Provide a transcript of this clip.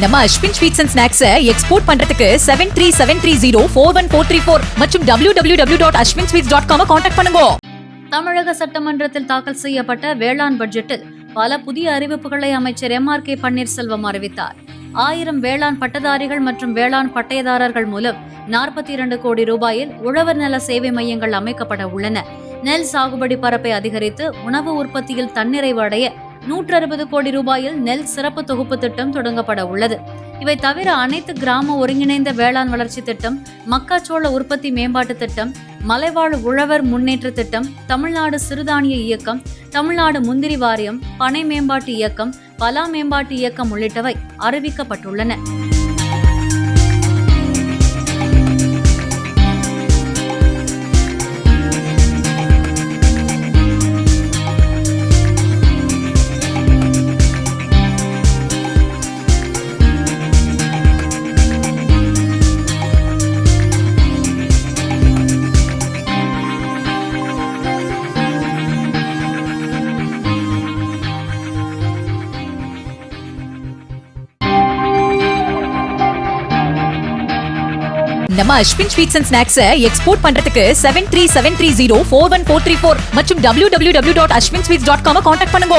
நம்ம Ashwin sweets and snacks export பண்றதுக்கு 7373041434 மற்றும் www.ashwinsweets.com கான்டாக்ட் பண்ணுங்க. தமிழக சட்டமன்றத்தில் தாக்கல் செய்யப்பட்ட வேளாண் பட்ஜெட்டில் பல புதிய அறிவிப்புகளை அமைச்சர் MRK பன்னீர்செல்வம் அறிவித்தார். 1000 வேளாண் பட்டதாரிகள் மற்றும் வேளாண் பட்டயதாரர்கள் மூலம் 42 கோடி ரூபாயில் உழவர் நல சேவை மையங்கள் அமைக்கப்பட உள்ளன. நெல் சாகுபடி பரப்பை அதிகரித்து உணவு உற்பத்தியில் தன்னிறைவு அடைய 160 கோடி ரூபாயில் நெல் சிறப்பு தொகுப்பு திட்டம் தொடங்கப்பட உள்ளது. இவை தவிர அனைத்து கிராம ஒருங்கிணைந்த வேளாண் வளர்ச்சி திட்டம், மக்காச்சோள உற்பத்தி மேம்பாட்டு திட்டம், மலைவாழ் உழவர் முன்னேற்ற திட்டம், தமிழ்நாடு சிறுதானிய இயக்கம், தமிழ்நாடு முந்திரி வாரியம், பனை மேம்பாட்டு இயக்கம், பலா மேம்பாட்டு இயக்கம் உள்ளிட்டவை அறிவிக்கப்பட்டுள்ளன. நம்ம Ashwin sweets and snacks export பண்றதுக்கு 7373041434 மற்றும் www.ashwinsweets.com கான்டாக்ட் பண்ணுங்க.